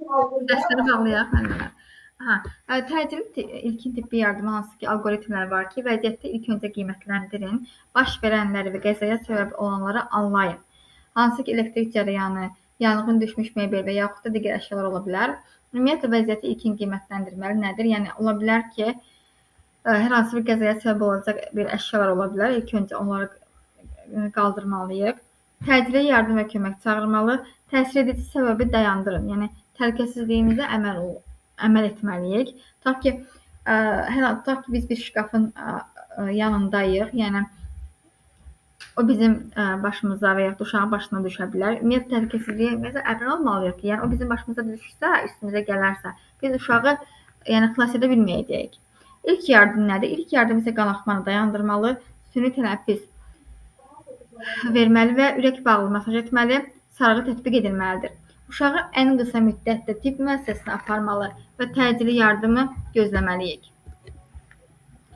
Dərsləri bağlayaq müəllimlər. Aha, ilkin tibbi yardıma hansı ki, alqoritmlər var ki, vəziyyətdə ilk öncə qiymətləndirin, baş verənləri və qəzaya səbəb olanları anlayın. Hansı ki, elektrik cərəyanı, yanğın düşmüş mebel və yaxud da digər əşyalar ola bilər. Ümumiyyətlə, vəziyyəti ilkin qiymətləndirməli nədir? Yəni, ola bilər ki, hər hansı bir qəzaya səbəb olacaq bir əşyalar ola bilər. İlk öncə onları qaldırmalıyıq. Təcili yardım və kömək çağırmalı. Təsir edici səbəbi dayandırın. Yəni, təhlükəsizliyimizə əməl etməliyik. Tutaq ki, biz bir şkafın yanındayıq. Yəni, o bizim başımıza və yaxud uşağın başına düşə bilər. Ümumiyyətlə, təhlükəsizliyimizə əmin olmalıyıq ki, yəni, o bizim başımıza düşsə, üstümüzə gələrsə, biz uşağı xilas edə bilməyəcəyik. İlk yardım nədir? İlk yardım isə qanaxmanı dayandırmalı, süni tənəffüs verməli və ürək bağlı masaj etməli, sarğı tətbiq edilməlidir. Uşağı ən qısa müddətdə tibb müəssisəsinə aparmalı və təcili yardımı gözləməliyik.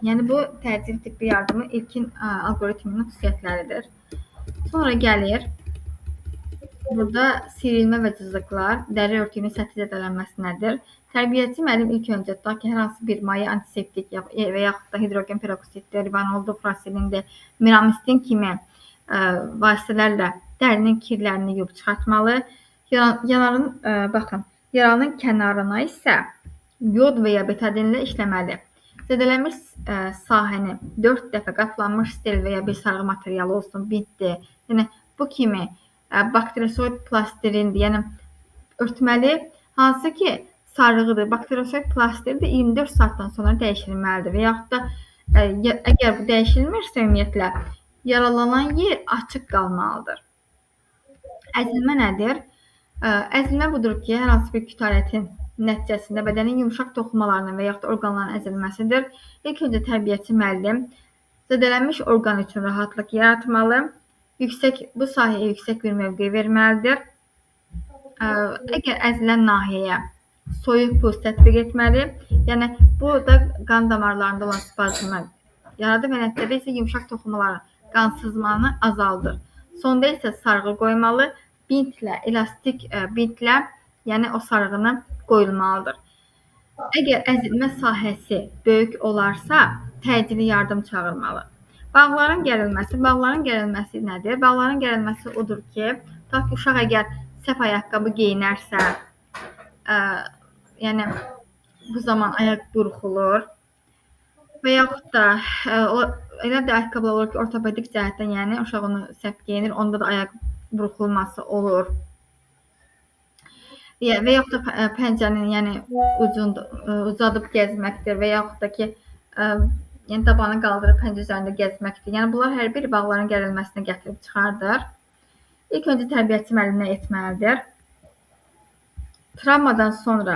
Yəni, bu təcili tibbi yardımın ilkin alqoritminin xüsusiyyətləridir. Sonra gəlir, burada sirilmə və cızıqlar, dəri örtüyünün səthi zədələnməsi nədir? Tərbiyəçi müəllim ilk öncə tutaq ki, hər hansı bir maye antiseptik və yaxud da hidrogen peroksiddir, rivanoldur, furasillindir, miramistin kimi vasitələrlə dərinin kirlərini yuyub çıxartmalı. Yaranın kənarına isə yod və ya betadinlə işləməli. Zədələnmiş sahəni 4 dəfə qatlanmış stel və ya bir sarğı materialı olsun, bitdi. Yəni, bu kimi bakteriosoid plastirindir. Yəni, örtməli, hansı ki, sarğıdır, bakteriosoid plastirdir, 24 saatdan sonra dəyişilməlidir. Və yaxud da əgər bu dəyişilmirsə ümumiyyətlə, yaralanan yer açıq qalmalıdır. Əzilmə nədir? Əzilmə budur ki, hər hansı bir kütlətin nəticəsində bədənin yumşaq toxumalarının və yaxud da orqanların əzilməsidir. İlk öncə tərbiyəçi müəllim zədələnmiş orqan üçün rahatlıq yaratmalı, bu sahəyə yüksək bir mövqe verməlidir. Əgər əzilən nahiyəyə soyuq buz tətbiq etməli, yəni bu da qan damarlarında olan spazmı yaradır və nəticədə isə yumşaq toxumaların qan sızmanı azaldır. Sonda isə sarğı qoymalı, elastik bintlə, yəni o sarğını qoyulmalıdır. Əgər əzilmə sahəsi böyük olarsa, təcili yardım çağırmalı. Bağların gərilməsi nədir? Bağların gərilməsi odur ki, tutaq ki, uşaq əgər səhv ayaqqabı geyinərsə, yəni bu zaman ayaq burxulur və yaxud da elə də ayaqqabılar olur ki, ortopedik cəhətdən, yəni uşaq onu səhv geyinir, onda da ayaq burxulması olur. Və yaxud da pəncənin, yəni ucunu uzadıb gəzməkdir və yaxud da ki, yəni tabanı qaldırıb pəncə üzərində gəzməkdir. Yəni bunlar hər biri bağların gərilməsinə gətirib çıxardır. İlk öncə tərbiyəçi müəllim nə etməlidir? Travmadan sonra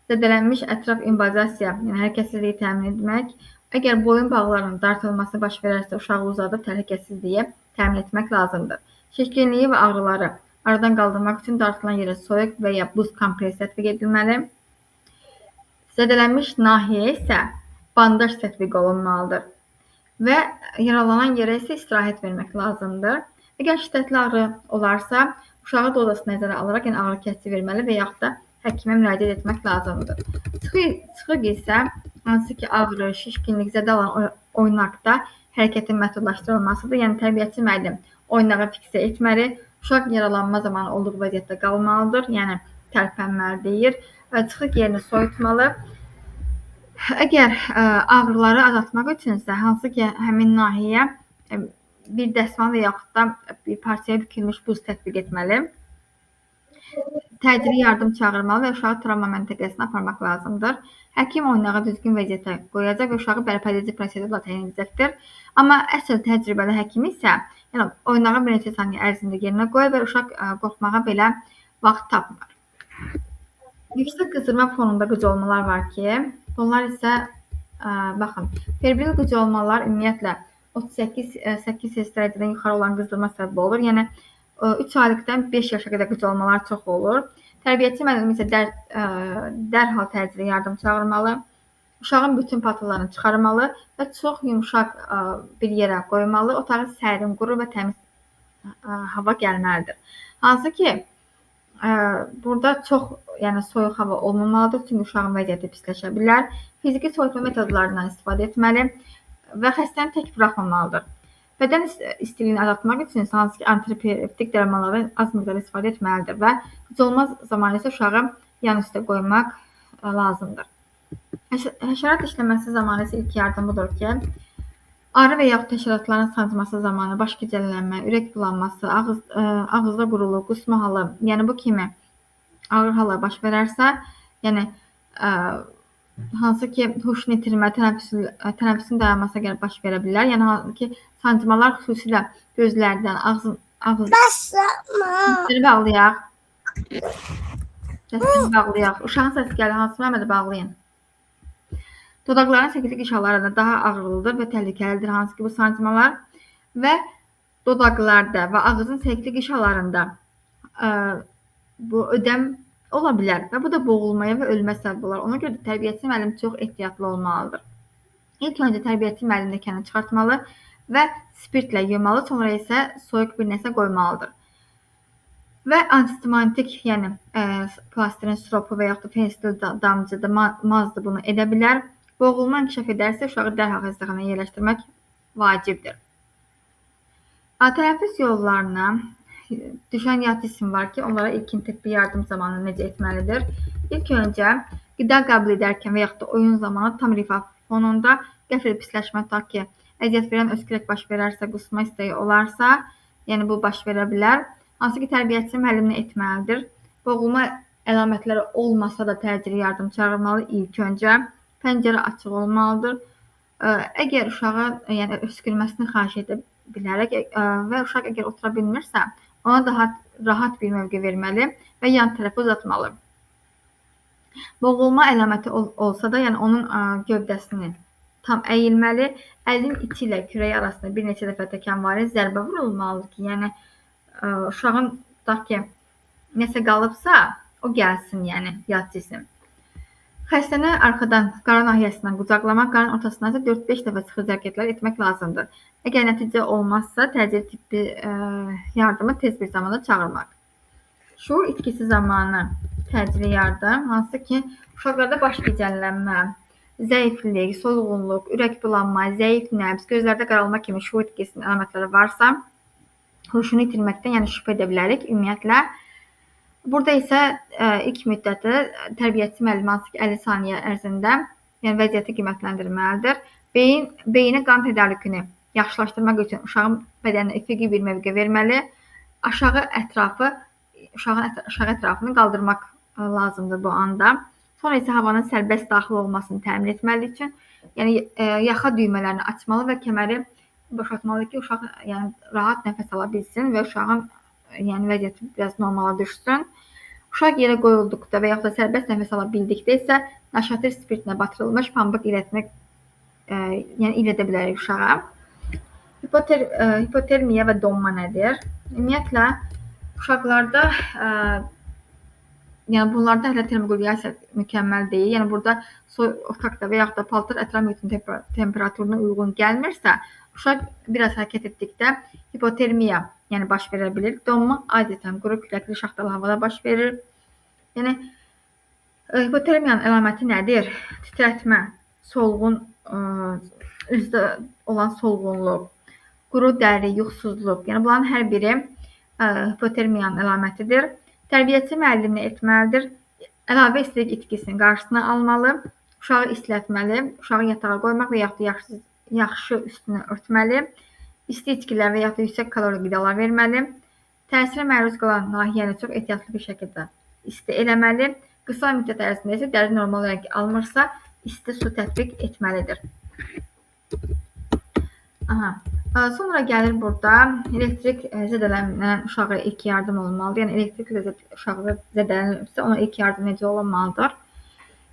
zədələnmiş ətraf invazasiya, yəni hərəkətsizliyi təmin etmək. Əgər boyun bağlarının dartılması baş verərsə, uşağı uzadıb təhlükəsizliyi təmin etmək lazımdır. Şişkinliyi və ağrıları aradan qaldırmaq üçün dartılan yerə soyuq və ya buz kompresi tətbiq edilməli. Zədələnmiş nahiyyə isə bandaj tətbiq olunmalıdır və yaralanan yerə isə istirahət vermək lazımdır. Əgər şiddətli ağrı olarsa, uşağı dozasını nəzərə alaraq, yəni ağrı kəsici verməli və yaxud da həkimə müraciət etmək lazımdır. Çıxıq isə hansı ki, ağrı, şişkinlik, zədə olan oynaqda hərəkətin məhdudlaşdırılmasıdır. Yəni, tərbiyəçi müəllim oynağı fiksə etməli, uşaq yaralanma zamanı olduğu vəziyyətdə qalmalıdır, yəni tərpənməlidir, çıxıq yerini soyutmalı. Əgər ağrıları azaltmaq üçünsə, hansı ki, həmin nahiyyə bir dəsmal və yaxud da bir parçaya bükülmüş buz tətbiq etməli. Təcili yardım çağırmalı və uşağı travma məntəqəsinə aparmaq lazımdır. Həkim oynağı düzgün vəziyyətə qoyacaq və uşağı bərpadici prosedurla təyin edəcəkdir. Amma əsl təcrübəli həkim isə yəni, oynağı bir neçə saniyə ərzində yerinə qoyur və uşaq qorxmağa belə vaxt tapmır. Yüksək qızdırma fonunda qıcolmalar var ki, bunlar isə, baxın, febrile qıcolmalar ümumiyyətlə 38 dərəcədən yuxarı olan qızdırma səbəbi olur. Yəni, 3 aylıqdan 5 yaşa qədər qıcolmalar çox olur. Tərbiyəçi müəllim isə dərhal təcili yardım çağırmalı, uşağın bütün paltarlarını çıxarmalı və çox yumşaq bir yerə qoymalı. Otağı sərin, quru və təmiz hava gəlməlidir. Hansı ki, Burada çox soyuq hava olmamalıdır, çünki uşağın vəziyyəti pisləşə bilər. Fiziki soyutma metodlarından istifadə etməli və xəstəni tək buraxmamalıdır. Bədən istiliyini azaltmaq üçün hansı ki, antipiretik dərmanları az miqdarda istifadə etməlidir və heç olmaz zamanı isə uşağı yan üstə qoymaq lazımdır. Həşərat işləməsi zamanı isə ilk yardım budur ki, arı və yaxud həşəratların sancması zamanı baş gicəllənmə, ürək bulanması, ağızda quruluq, qusma halı, yəni bu kimi ağır hallar baş verərsə, yəni hansı ki, huşunu itirmə, tənəffüsün dayanması gəlir baş verə bilər. Yəni hansı ki, sancmalar xüsusilə gözlərdən, ağzını bağlayaq. Səsini bağlayaq. Uşağın səsi gəlir, hansı məmədə bağlayın. Dodaqların səkilik işarlarında daha ağırlıdır və təhlükəlidir, hansı ki, bu sancmalar və dodaqlarda və ağzın səkilik işarlarında bu ödəm ola bilər və bu da boğulmaya və ölmə səbəb olar. Ona görə də tərbiyəçi müəllim çox ehtiyatlı olmalıdır. İlk öncə tərbiyəçi müəllim də kənara çıxartmalı və spirtlə yumalı, sonra isə soyuq bir nəsə qoymalıdır. Və antiseptik, yəni plastirin siropu və yaxud da fenistil damcıdır, mazdır bunu edə bilər. Boğulma inkişaf edərsə, uşağı dərhal xəstəxanaya yerləşdirmək vacibdir. Tənəffüs yollarına düşən yad cisim var ki, onlara ilkin tibbi yardım zamanı necə etməlidir? İlk öncə qida qəbul edərkən və yaxud da oyun zamanı tam rifa fonunda qəfil pisləşmə, ta ki, əziyyət verən öskürək baş verərsə, qusma istəyi olarsa, yəni bu baş verə bilər. Hansı ki, tərbiyəçi müəllim nə etməlidir? Boğulma əlamətləri olmasa da təcili yardım çağırmalı ilk öncə. Pəncərə açıq olmalıdır. Əgər uşağı öskürməsini xahiş edə bilərək və uşaq əgər otura bilmirsə, ona daha rahat bir mövqe verməli və yan tərəfə uzatmalı. Boğulma əlaməti olsa da, yəni onun gövdəsini tam əyilməli, əlin içi ilə kürəyi arasında bir neçə dəfə təkanvari zərbə vurulmalıdır ki, yəni uşağın tutaq ki, nəsə qalıbsa, o gəlsin, yəni yad cisim. Xəstəni arxadan, qarın nahiyəsindən qucaqlamaq, qarın ortasından isə 4-5 dəfə sıxıcı hərəkətlər etmək lazımdır. Əgər nəticə olmazsa, təcili tibbi yardımı tez bir zamanda çağırmaq. Şuur itkisi zamanı təcili yardım, hansı ki, uşaqlarda baş gicəllənmə, zəiflik, solğunluq, ürək bulanma, zəif nəbz, gözlərdə qaralma kimi şuur itkisinin əlamətləri varsa, huşunu itirməkdən, yəni şübhə edə bilərik ümumiyyətlə. Burada isə ilk müddəti tərbiyəçi müəllim hansı ki 50 saniyə ərzində vəziyyəti qiymətləndirməlidir. Beyinə qan tədarükünü yaxşılaşdırmaq üçün uşağın bədəninə üfüqi bir mövqe verməli. Uşağın aşağı ətrafını qaldırmaq lazımdır bu anda. Sonra isə havanın sərbəst daxil olmasını təmin etməli üçün, yəni yaxa düymələrini açmalı və kəməri boşaltmalı ki, uşaq rahat nəfəs ala bilsin və uşağın vəziyyəti biraz normala düşsün. Uşaq yerə qoyulduqda və yaxud da sərbəst nəfəs ala bildikdə isə naşatır spirtinə batırılmış pambıq ilədə bilərik uşağa. Hipotermiya və donma nədir? Ümumiyyətlə, uşaqlarda bunlarda hələ termoregulasiya mükəmməl deyil. Yəni burada otaqda və yaxud da paltar ətraf mühitin temperaturuna uyğun gəlmirsə, uşaq biraz hərəkət etdikdə hipotermiya baş verə bilir. Donma adətən quru küləkli şaxtalı havada baş verir. Yəni hipotermiyanın əlaməti nədir? Titrətmə, solğun, üzdə olan solğunluq, quru dəri, yuxusuzluq. Yəni bunların hər biri hipotermiyanın əlamətidir. Tərbiyəçi müəllim nə etməlidir? Əlavə istilik itkisinin qarşısını almalı, uşağı islətməli, uşağı yatağa qoymaq və yaxud da yaxşı üstünü örtməli, isti içkilər və yaxud da yüksək kalori qidalar verməli, təsirə məruz qalan nahiyəni çox ehtiyatlı bir şəkildə isti eləməli, qısa müddət ərzində isə dəri normal rəng almırsa, isti su tətbiq etməlidir. Sonra gəlir burada elektrik zədələnmə uşağa ilk yardım olmalıdır. Yəni elektrik uşağı zədələnirsə, ona ilk yardım necə olmalıdır?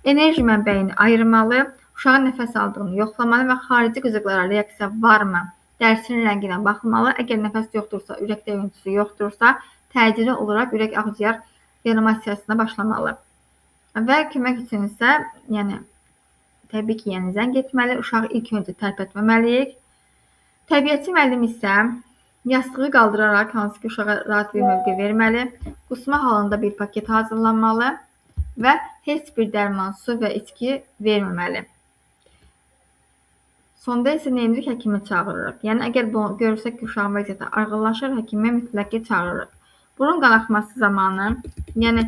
Enerji mənbəyini ayırmalı, uşağın nəfəs aldığını yoxlamalı və xarici qızıqlara reaksiya varmı? Dərisinin rənginə baxılmalı. Əgər nəfəs yoxdursa, ürək döyüntüsü yoxdursa, təcili olaraq ürək ağciyər reanimasiyasına başlamalı. Və kömək üçün isə, təbii ki, zəng etməli, uşağı ilk öncə tərpətməməliyik. Tərbiyəçi müəllim isə Yastığı qaldıraraq hansı ki uşağa rahat bir mövqe verməli. Qusma halında bir paket hazırlanmalı və heç bir dərman, su və içki verməməli. Sonda isə nə edirik? Həkimi çağırırıq. Yəni əgər görürsək ki, uşağın vəziyyəti ağırlaşır, həkimi mütləq çağırırıq. Burun qanaxması zamanı, yəni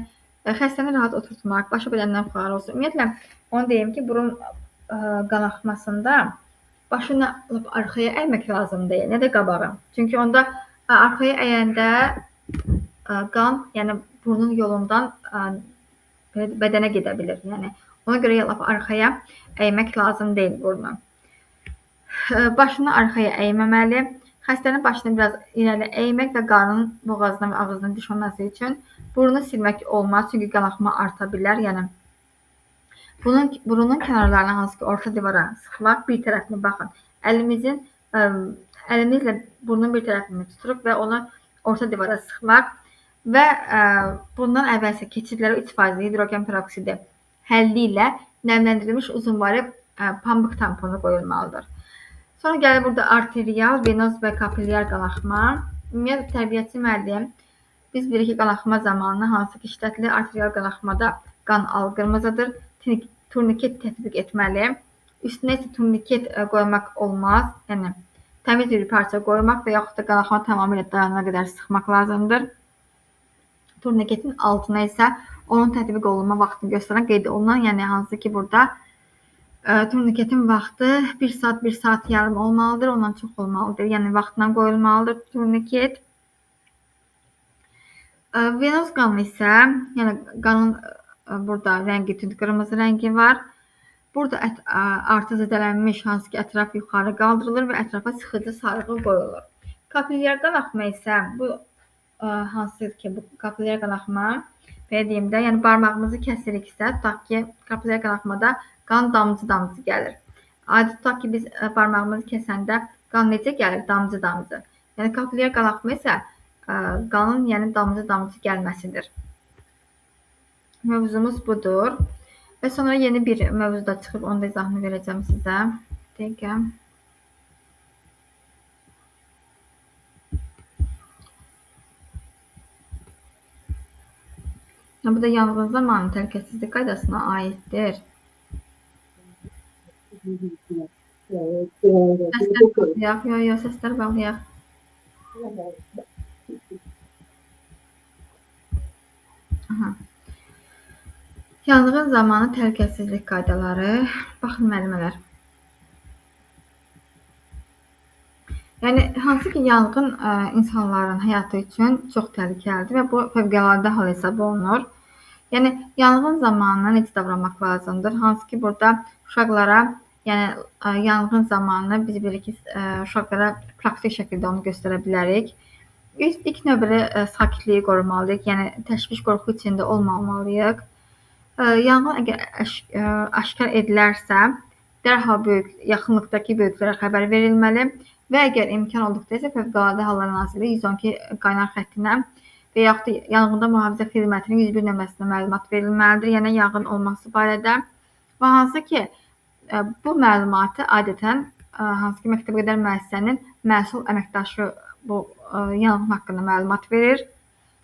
xəstəni rahat oturtmaq, başı bədəndən yuxarı olsun. Ümumiyyətlə, onu deyim ki, burun qanaxmasında başını arxaya əymək lazım deyil, nə də qabağa. Çünki onda arxaya əyəndə qan, yəni burnun yolundan bədənə gedə bilir. Yəni ona görə arxaya əymək lazım deyil burnu. Başını arxaya əyməməli. Xəstənin başını biraz irəli əymək və qanın boğazına və ağzına düşməməsi üçün burnu silmək olmaz, çünki qanaxma arta bilər. Yəni burunun kənarlarına hansı ki orta divara sıxmaq, bir tərəfini baxın. Əlimizlə burnun bir tərəfini tuturuq və onu orta divara sıxmaq və bundan əvvəlsə keçidlərə 3% hidrogen peroksidi həlli ilə nəmləndirilmiş uzunvari pambıq tamponu qoyulmalıdır. Sonra gəlir burada arterial, venoz və kapilyar qanaxma. Ümumiyyətlə tərbiyəçi müəllim biz bilirik ki, qanaxma zamanı hansı ki şiddətli arterial qanaxmada qan alqırmızıdır. Turniket tətbiq etməli. Üstünə isə turniket qoymaq olmaz. Yəni təmiz bir parça qoymaq və yaxud da qanaxma tamamilə dayanana qədər sıxmaq lazımdır. Turniketin altına isə onun tətbiq olunma vaxtını göstərən qeyd olunan, yəni hansı ki burada turniketin vaxtı 1 saat, 1 saat yarım olmalıdır, ondan çox olmalıdır. Yəni vaxtına qoyulmalıdır turniket. Venoz qanı isə, yəni qanın burada rəngi tünd qırmızı rəngi var. Burada artı zədələnmiş hansı ki ətraf yuxarı qaldırılır və ətrafa sıxıcı sarğı qoyulur. Kapilyar qanaxma isə bu hansı ki bu kapilyar qanaxma belə deyim də, yəni barmağımızı kəsiriksə, tutaq ki kapilyar qanaxmada qan damcı-damcı gəlir. Adi tutaq ki biz barmağımızı kəsəndə qan necə gəlir? Damcı-damcı. Yəni kapilyar qanaxma isə qanın yəni damcı-damcı gəlməsidir. Mövzumuz budur. Və sonra yeni bir mövzuda çıxıb onun da izahını verəcəm sizə. Dəqiqə. Bu da yanğın zamanı təhlükəsizlik qaydasına aiddir. Səslər bağlayaq, yox, səslər bağlayaq. Yanğın zamanı təhlükəsizlik qaydaları. Baxın müəllimələr. Yəni hansı ki yanğın insanların həyatı üçün çox təhlükəlidir və bu fövqəladə hal hesab olunur. Yəni yanğın zamanı necə davranmaq lazımdır? Hansı ki burada uşaqlara, yəni yanğın zamanı biz bilirik ki uşaqlara praktik şəkildə onu göstərə bilərik. İlk növbədə sakitliyi qorumalıyıq, yəni təşviş, qorxu içində olmamalıyıq. Yanğın əgər aşkar edilərsə, dərhal yaxınlıqdakı böyüklərə xəbər verilməli və əgər imkan olduqda isə Fövqəladə Hallar Nazirliyi 112 qaynar xəttinə və yaxud da yanğında mühafizə xidmətinin 101 nömrəsinə məlumat verilməlidir, yəni yanğın olması barədə. Və hansı ki bu məlumatı adətən hansı ki məktəbəqədər müəssisənin məsul əməkdaşı bu yanğın haqqında məlumat verir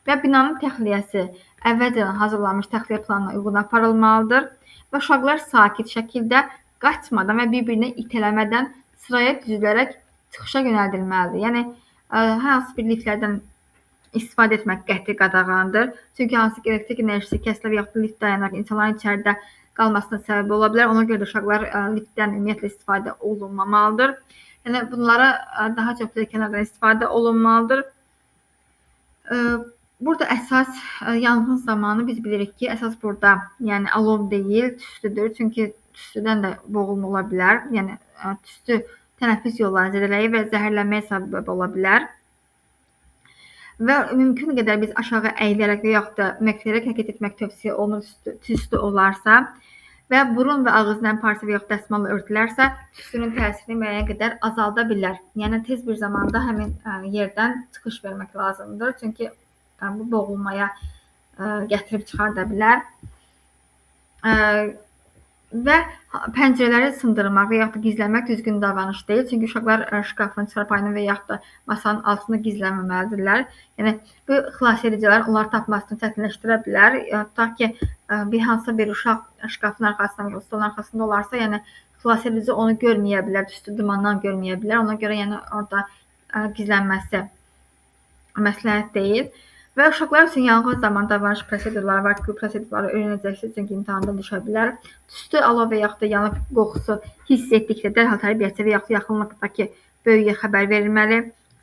və binanın təxliyəsi əvvəlcədən hazırlanmış təxliyə planına uyğun aparılmalıdır və uşaqlar sakit şəkildə qaçmadan və bir-birinə itələmədən sıraya düzülərək çıxışa yönəldilməlidir. Yəni hansı bir liftlərdən istifadə etmək qəti qadağandır. Çünki hansı ki elektrik enerjisi kəsilə və yaxud da lift dayanaraq insanların içəridə qalmasına səbəb ola bilər. Ona görə də uşaqlar liftdən ümumiyyətlə istifadə olunmamalıdır. Yəni bunlara daha çox pilləkənlərdən istifadə olunmalıdır. Burada əsas yanğın zamanı biz bilirik ki, əsas burada yəni alov deyil, tüstüdür. Çünki tüstüdən də boğulma ola bilər. Yəni tüstü tənəffüs yollarını zədələyir və zəhərlənməyə səbəb ola bilər. Və mümkün qədər biz aşağı əyilərək və yaxud da məkləyərək hərəkət etmək tövsiyə olunur tüstü olarsa və burun və ağızdan parça və yaxud dəsmalla örtülərsə, tüstünün təsirini müəyyən qədər azalda bilər. Yəni tez bir zamanda həmin yerdən çıxış vermək lazımdır. Çünki bu boğulmaya gətirib çıxarda bilər. və pəncərələri sındırmaq və yaxud da gizlənmək düzgün davranış deyil. Çünki uşaqlar şkafın, çarpayının və yaxud da masanın altında gizlənməməlidirlər. Yəni bu xilasedicilər onları tapmasını çətinləşdirə bilər. Tutaq ki, bir hansısa bir uşaq şkafın arxasında, stolun arxasında olarsa, yəni xilasedici onu görməyə bilər, üstü dumandan görməyə bilər. Ona görə yəni orada gizlənməsi məsləhət deyil. Və uşaqlar üçün yanğın zamanı davranış prosedurları var ki, bu prosedurları öyrənəcəksiniz, çünki imtahanda düşə bilər. Tüstü, alov və yaxud da yanıq qoxusu hiss etdikdə dərhal tərbiyəçi və yaxud da yaxınlıqdakı böyüyə xəbər verilməli.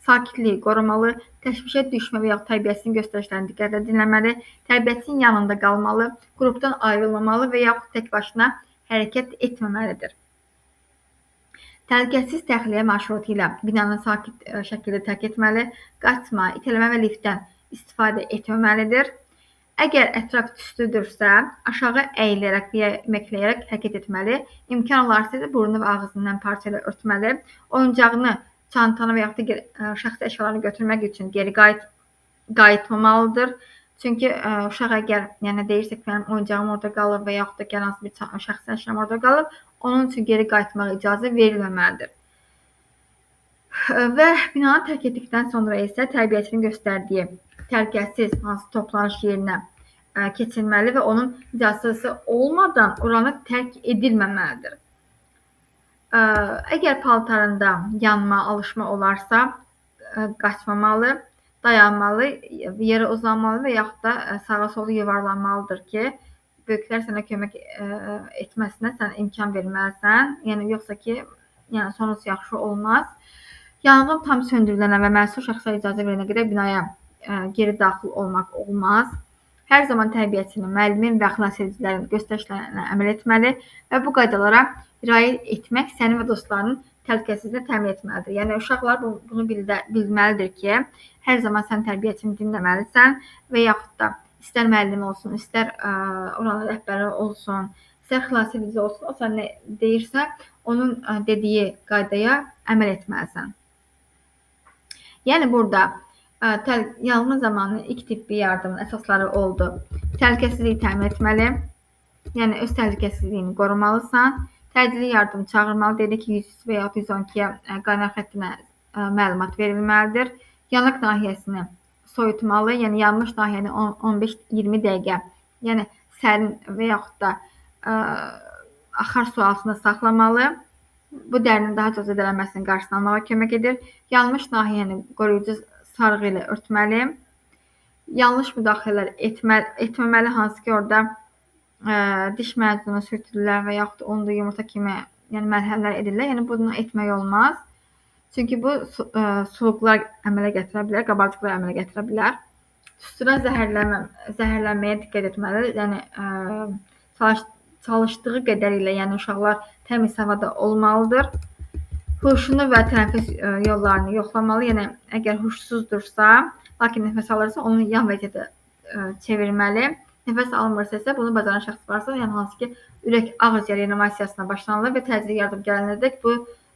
Sakitliyi qorumalı, təşvişə düşmə və yaxud tərbiyəçinin göstərişlərini diqqətlə dinləməli, tərbiyəçinin yanında qalmalı, qrupdan ayrılmamalı və yaxud tək başına hərəkət etməməlidir. Təhlükəsiz təxliyə marşrutu ilə binanı sakit şəkildə tərk etməli, qaçma, itələmə və liftdən istifadə etməməlidir. Əgər ətraf tüstüdürsə, aşağı əyilərək və yeməkləyərək hərəkət etməli, imkan olarsa isə burnu və ağzından parça ilə örtməli, oyuncağını, çantanı və yaxud da şəxsi əşyalarını götürmək üçün geri qayıtmamalıdır. Çünki uşaq əgər deyirsə ki, mənim oyuncağım orada qalıb və yaxud da hansı bir şəxsi əşyam orada qalıb, onun üçün geri qayıtmağa icazə verilməməlidir. Və binanı tərk etdikdən sonra isə tərbiyəçinin göstərdiyi təhlükəsiz hansı toplanış yerinə keçilməli və onun icazəsi olmadan oranı tərk edilməməlidir. Əgər paltarında yanma, alışma olarsa, qaçmamalı, dayanmalı, yerə uzanmalı və yaxud da sağa sola yuvarlanmalıdır ki, böyüklər sənə kömək etməsinə sən imkan verməlisən. Yəni yoxsa ki, sonucu yaxşı olmaz. Yanğın tam söndürülənə və məsul şəxsə icazə verilənə qədər binaya geri daxil olmaq olmaz. Hər zaman tərbiyəçinin, müəllimin və xilasedicilərin göstərişlərinə əməl etməli və bu qaydalara riayət etmək sənin və dostlarının təhlükəsizliyini təmin etməlidir. Yəni uşaqlar bunu bilməlidir ki, hər zaman sən tərbiyəçini dinləməlisən və yaxud da istər müəllim olsun, istər oranın rəhbəri olsun, istər xilasedici olsun, o sən nə deyirsə, onun dediyi qaydaya əməl etməlisən. Yəni burada yanğın zamanı ilk tibbi yardımın əsasları oldu. Təhlükəsizliyi təmin etməli, yəni öz təhlükəsizliyini qorumalısan. Təcili yardım çağırmalı, dedi ki, 103 və ya 112-yə qaynar xəttinə məlumat verilməlidir. Yanıq nahiyəsini soyutmalı, yəni yanmış nahiyəni 15-20 dəqiqə, yəni sərin və yaxud da axar su altında saxlamalı. Bu dərinin daha çox zədələnməsinin qarşısını almağa kömək edir. Yanmış nahiyəni qoruyucu sarğı ilə örtməli. Yanlış müdaxilələr etməməli, hansı ki, orada diş macunu sürtürlər və yaxud da unlu yumurta kimi mərhələlər edirlər. Yəni bunu etmək olmaz. Çünki bu suluqlar əmələ gətirə bilər, qabarcıqlar əmələ gətirə bilər. Tüstüdən zəhərlənməyə diqqət etməlidir. Yəni çalışdığı qədərilə, yəni uşaqlar təmiz havada olmalıdır. Huşunu və tənəffüs yollarını yoxlamalı. Yəni əgər huşsuzdursa, lakin nəfəs alırsa, onu yan vəziyyətə çevirməli. Nəfəs almırsa isə bunu bacaran şəxs varsa, yəni hansı ki, ürək ağciyər reanimasiyasına başlanılır və təcili yardım gələnədək bu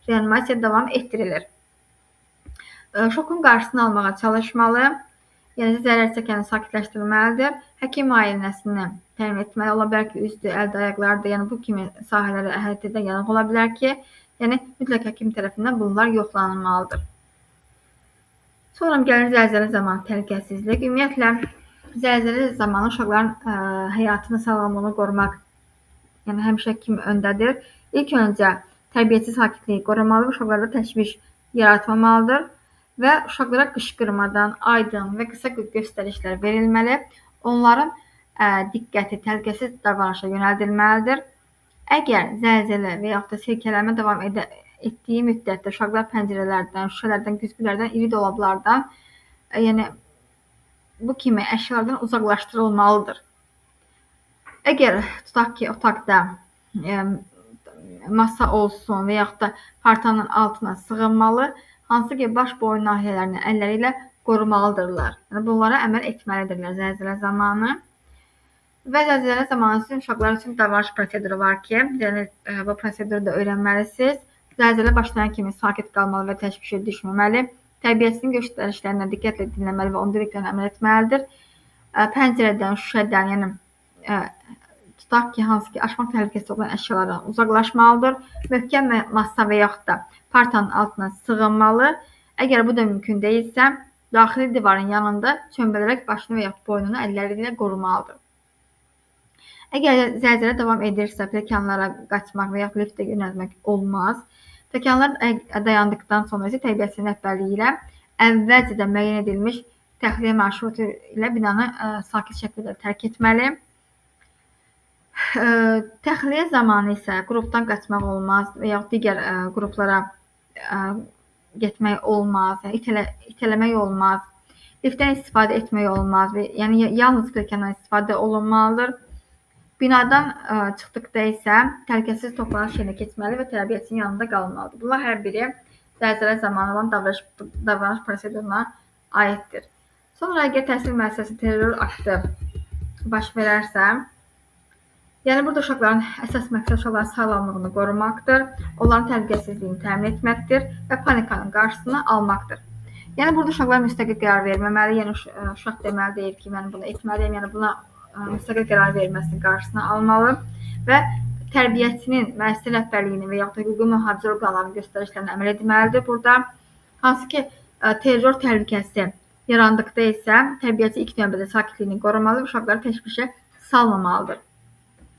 reanimasiya davam etdirilir. Şokun qarşısını almağa çalışmalı. Yəni zərər çəkəni sakitləşdirilməlidir. Həkim müayinəsini təmin etməli. Ola bilər ki, üzdür, əldə, ayaqlardır. Yəni bu kimi sahələri əhatə edən yanıq ola bilər ki, yəni mütləq həkim tərəfindən bunlar yoxlanılmalıdır. Sonra gəlir zəlzələ zamanı təhlükəsizlik. Ümumiyyətlə, zəlzələ zamanı uşaqların həyatını, sağlamlığını qorumaq yəni həmişə kimi öndədir. İlk öncə tərbiyəçi sakitliyi qorumalı, uşaqlarda təşviş yaratmamalıdır və uşaqlara qışqırmadan aydın və qısa göstərişlər verilməli. Onların diqqəti təhlükəsiz davranışa yönəldilməlidir. Əgər zəlzələ və yaxud da silkələnmə davam etdiyi müddətdə uşaqlar pəncərələrdən, şüşələrdən, güzgülərdən, iri dolablardan, yəni bu kimi əşyalardan uzaqlaşdırılmalıdır. Əgər tutaq ki, otaqda masa olsun və yaxud da partanın altına sığınmalı, hansı ki, baş boyun nahiyələrini əlləri ilə qorumalıdırlar. Yəni bunlara əməl etməlidirlər zəlzələ zamanı. Və zəlzələ zamanı sizin uşaqlar üçün davranış proseduru var ki, yəni bu proseduru da öyrənməlisiniz. Zəlzələ başlayan kimi sakit qalmalı və təşvişə düşməməli. Tərbiyəçinin göstərişlərinə diqqətlə dinləməli və onun dediklərinə əməl etməlidir. Pəncərədən, şüşədən, yəni tutaq ki, hansı ki açmaq təhlükəsi olan əşyalardan uzaqlaşmalıdır. Möhkəm masa və yaxud da partanın altına sığınmalı. Əgər bu da mümkün deyilsə, daxili divarın yanında çömbələrək başını və yaxud boynunu əlləri ilə qorumalıdır. Əgər zəlzələ davam edirsə, pilləkənlərə qaçmaq və yaxud liftə yönəlmək olmaz. Pilləkənlər dayandıqdan sonra isə təbiətin rəhbərliyi ilə əvvəlcədən müəyyən edilmiş təxliyə marşrutu ilə binanı sakit şəkildə tərk etməli. Təxliyə zamanı isə qrupdan qaçmaq olmaz və yaxud digər qruplara getmək olmaz, itələmək olmaz, liftdən istifadə etmək olmaz və yəni yalnız pilləkəndən istifadə olunmalıdır. Binadan çıxdıqda isə təhlükəsiz toplanış yerinə keçməli və təbiətin yanında qalmalıdır. Bunlar hər biri zəlzələ zamanı olan davranış proseduruna aiddir. Sonra əgər təhsil müəssisəsi terror aktı baş verərsə, yəni burada uşaqların əsas məqsəd uşaqların sağlamlığını qorumaqdır, onların təhlükəsizliyini təmin etməkdir və panikanın qarşısını almaqdır. Yəni burada uşaqlar müstəqil qərar verməməli, yəni uşaq deməli deyil ki, mən bunu etməliyəm, yəni buna müstəqil qərar verməsinin qarşısını almalı və tərbiyəçinin müəssisə rəhbərliyini və yaxud da hüquqi mühafizə orqanlarının göstərişlərinə əməl etməlidir burada. Hansı ki, terror təhlükəsi yarandıqda isə tərbiyəçi ilk növbədə sakitliyini qorumalı və uşaqları təşvişə salmamalıdır.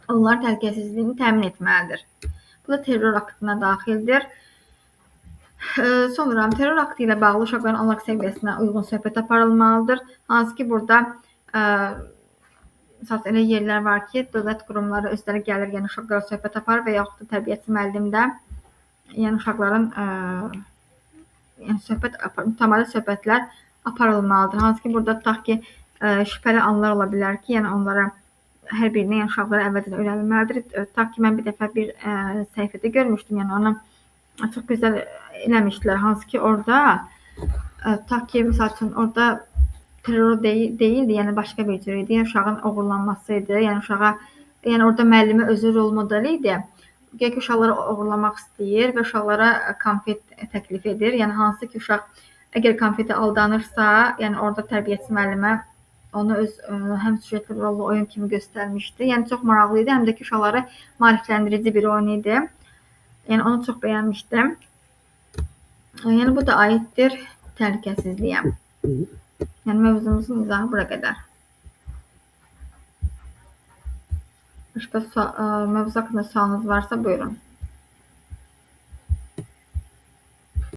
Onların təhlükəsizliyini təmin etməlidir. Bu da terror aktına daxildir. Sonra terror aktı ilə bağlı uşaqların anlaq səviyyəsinə uyğun söhbət aparılmalıdır. Hansı ki, burada məsələn elə yerlər var ki, dövlət qurumları özləri gəlir, yəni uşaqlara söhbət apar və yaxud da təbiəti müəllimdə yəni uşaqların mütəmadi söhbətlər aparılmalıdır. Hansı ki, burada tutaq ki, şübhəli anlar ola bilər ki, yəni onlara hər birini yəni uşaqlara əvvəlcədən öyrənilməlidir. Tutaq ki, mən bir dəfə bir səhifədə görmüşdüm, yəni onu çox gözəl eləmişdilər. Hansı ki, orada tutaq ki, məsəl üçün orada terror deyildi, yəni başqa bir cür idi. Yəni uşağın oğurlanması idi. Yəni uşağa, yəni orada müəllimi özü rol modeli idi. Gəl ki, uşaqları oğurlamaq istəyir və uşaqlara konfet təklif edir. Yəni hansı ki, uşaq əgər konfeti aldanırsa, yəni orada tərbiyəçi müəllimə onu öz həm süjetli rollu oyun kimi göstərmişdi. Yəni çox maraqlı idi, həm də ki, uşaqları maarifləndirici bir oyun idi. Yəni onu çox bəyənmişdim. Yəni bu da aiddir təhlükəsizliyə. Yəni mövzumuzun izahı bura qədər. Başqa mövzu haqqında sualınız varsa buyurun.